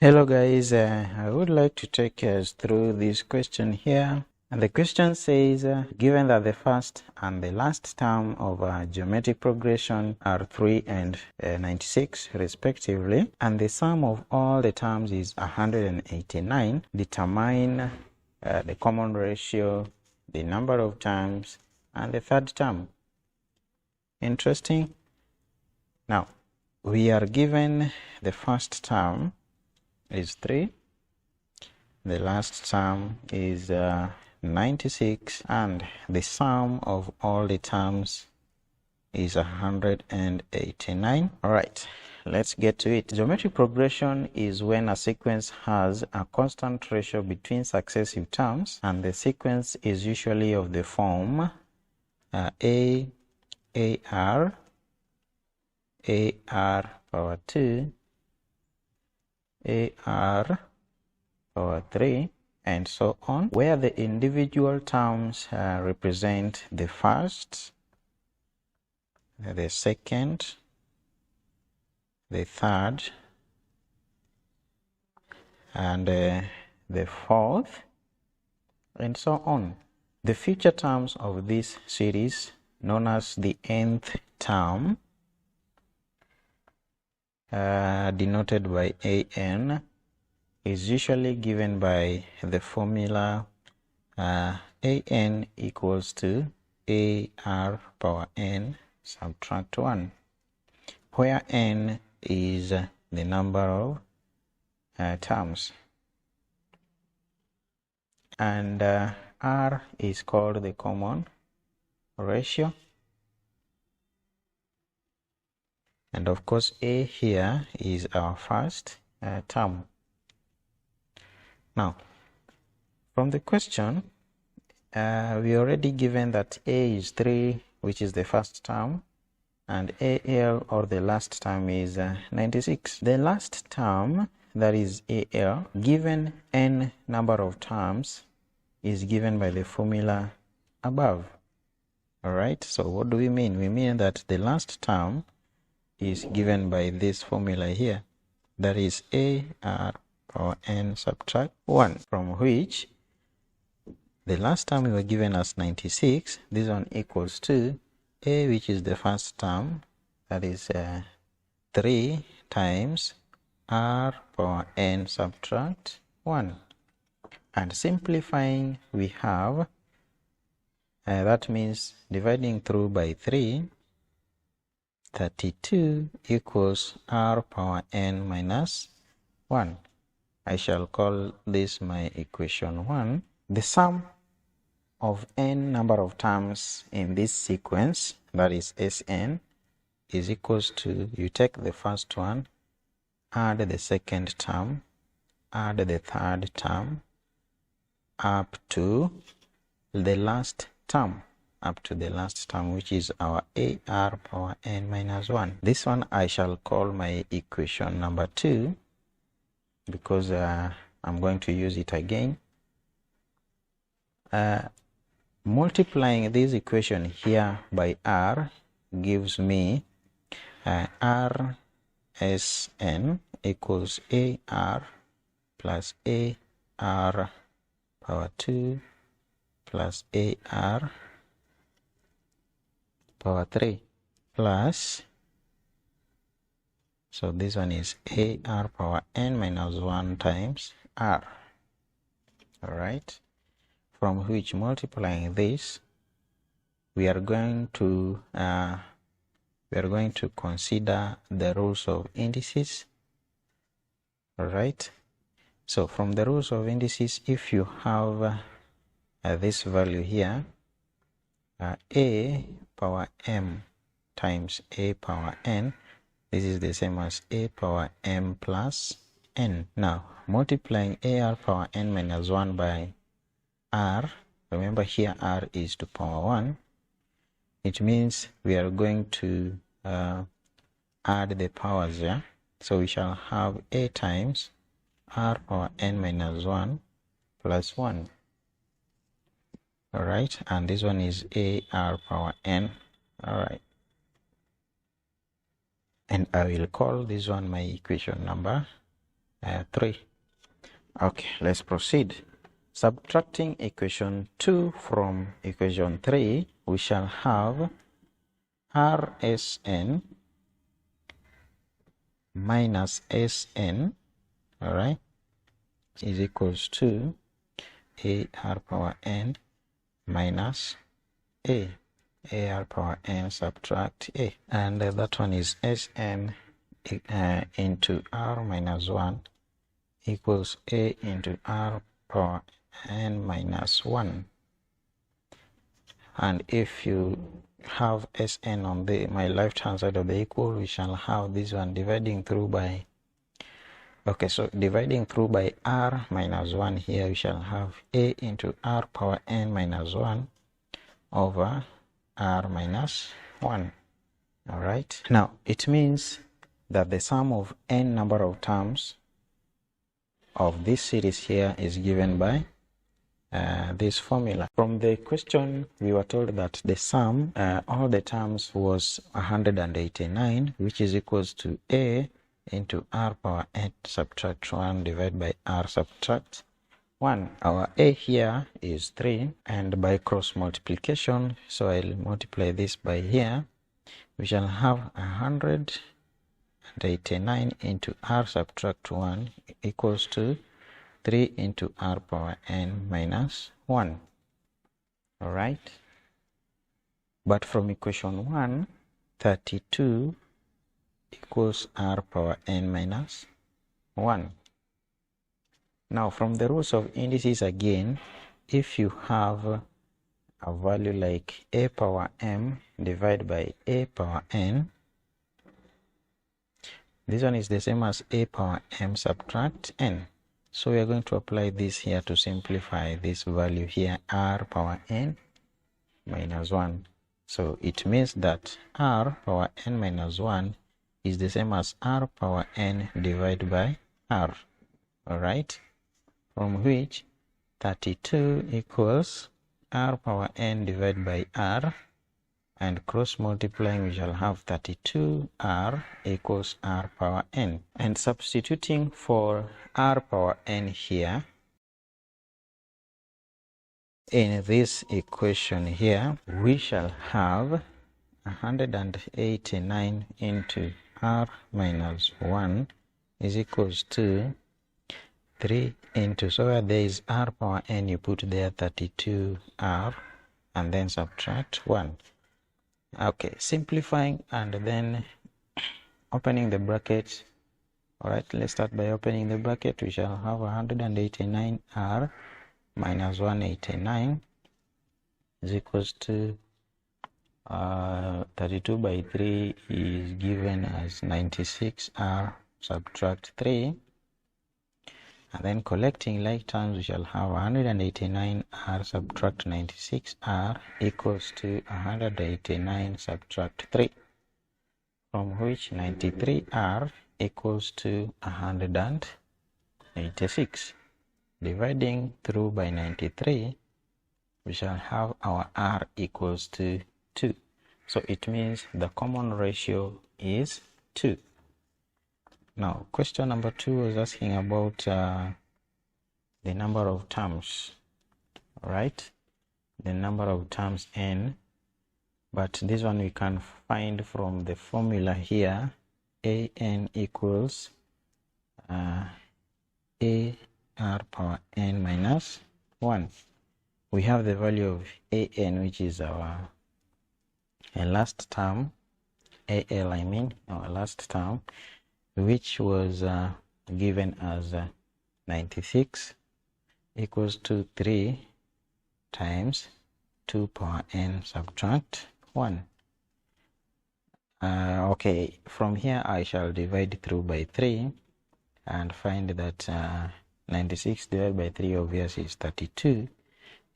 Hello guys, I would like to take us through this question here. And the question says, given that the first and the last term of a geometric progression are 3 and 96 respectively, and the sum of all the terms is 189, determine the common ratio, the number of terms, and the third term. Interesting. Now, we are given the first term is 3, the last term is 96, and the sum of all the terms is 189. All right, let's get to it. Geometric progression is when a sequence has a constant ratio between successive terms, and the sequence is usually of the form A, AR, AR power 2, AR power 3, and so on, where the individual terms represent the first, the second, the third, and the fourth, and so on. The future terms of this series, known as the nth term, denoted by AN, is usually given by the formula AN equals to AR power n subtract 1, where n is the number of terms, and R is called the common ratio, and of course A here is our first term. Now, from the question, we already given that A is 3, which is the first term, and AL, or the last term, is 96. The last term, that is AL, given n number of terms, is given by the formula above. All right, so what do we mean? We mean that the last term is given by this formula here, that is AR power n subtract 1, from which the last term we were given as 96, this one equals to A, which is the first term, that is 3 times R power n subtract 1. And simplifying, we have, that means dividing through by 3, 32 equals R power n minus 1. I shall call this my equation 1. The sum of n number of terms in this sequence, that is Sn, is equals to, you take the first one, add the second term, add the third term, up to the last term, which is our AR power n minus 1. This one I shall call my equation number 2, because I'm going to use it again. Multiplying this equation here by R gives me RSN equals AR plus AR power 2 plus AR power 3 plus, so this one is AR power n minus 1 times R. All right, from which, multiplying this, we are going to consider the rules of indices. All right, so from the rules of indices, if you have this value here, A power m times A power n, this is the same as A power m plus n. Now, multiplying AR power n minus 1 by R, remember here R is to power 1, it means we are going to add the powers here. So we shall have A times R power n minus 1 plus 1. All right, and this one is AR power n. All right, and I will call this one my equation number 3. Okay, let's proceed. Subtracting equation 2 from equation 3, we shall have RSN minus SN, all right, is equals to AR power N minus AR power N subtract A, and that one is SN into R minus 1 equals A into R power N minus 1. And if you have Sn on my left hand side of the equal, we shall have this one dividing through by, okay, so dividing through by R minus 1 here, we shall have A into R power N minus 1 over R minus 1. All right, now it means that the sum of n number of terms of this series here is given by this formula. From the question, we were told that the sum, all the terms, was 189, which is equals to A into R power n subtract 1 divided by R subtract 1. Our A here is 3, and by cross multiplication, so I'll multiply this by here, we shall have 189 into R subtract 1 equals to 3 into R power n minus 1. All right. But from equation 1, 32 equals R power n minus 1. Now, from the rules of indices again, if you have a value like A power m divided by A power n, this one is the same as A power m subtract n. So we are going to apply this here to simplify this value here, R power n minus 1. So it means that R power n minus 1 is the same as R power n divided by R. Alright? From which 32 equals R power n divided by R, and cross multiplying we shall have 32R equals R power n. And substituting for R power n here in this equation here, we shall have 189 into R minus 1 is equals to 3 into, so where there is R power n, you put there 32R and then subtract 1. Okay, simplifying and then opening the bracket. All right, let's start by opening the bracket. We shall have 189R minus 189 is equals to 32 by 3 is given as 96R subtract 3. And then collecting like terms, we shall have 189R subtract 96R equals to 189 subtract 3, from which 93R equals to 186. Dividing through by 93, we shall have our R equals to 2. So it means the common ratio is 2. Now, question number 2 was asking about the number of terms, right? The number of terms n, but this one we can find from the formula here. An equals AR power n minus 1. We have the value of an, which is our last term, AL I mean, our last term, which was given as 96 equals to 3 times 2 power n subtract 1. Okay, from here I shall divide through by 3 and find that 96 divided by 3 obviously is 32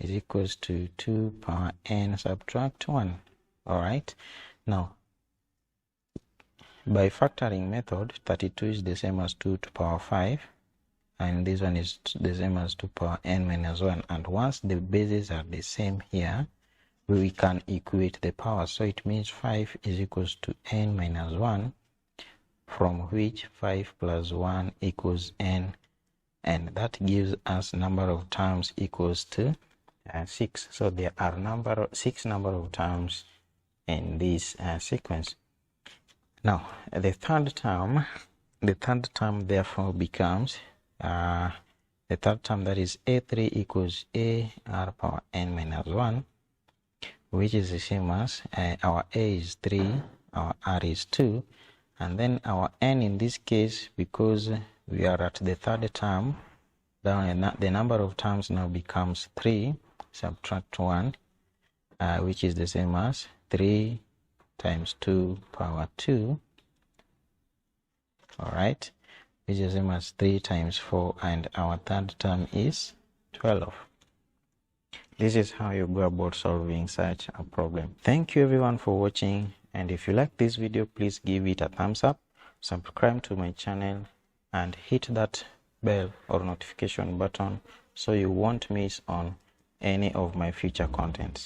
is equals to 2 power n subtract 1. Alright, now by factoring method, 32 is the same as 2 to power 5, and this one is the same as 2 power n minus 1. And once the bases are the same here, we can equate the powers. So it means 5 is equals to n minus 1 from which 5 plus 1 equals n, and that gives us number of terms equals to 6. So there are 6 number of terms in this sequence. Now the third term therefore becomes the third term, that is a3 equals a r power n minus 1, which is the same as our a is 3, our r is 2, and then our n in this case, because we are at the third term, the number of terms now becomes 3, subtract 1, which is the same as 3 times 2 power 2, alright, which is the same as 3 times 4, and our third term is 12. This is how you go about solving such a problem. Thank you everyone for watching, and if you like this video, please give it a thumbs up, subscribe to my channel, and hit that bell or notification button so you won't miss on any of my future contents.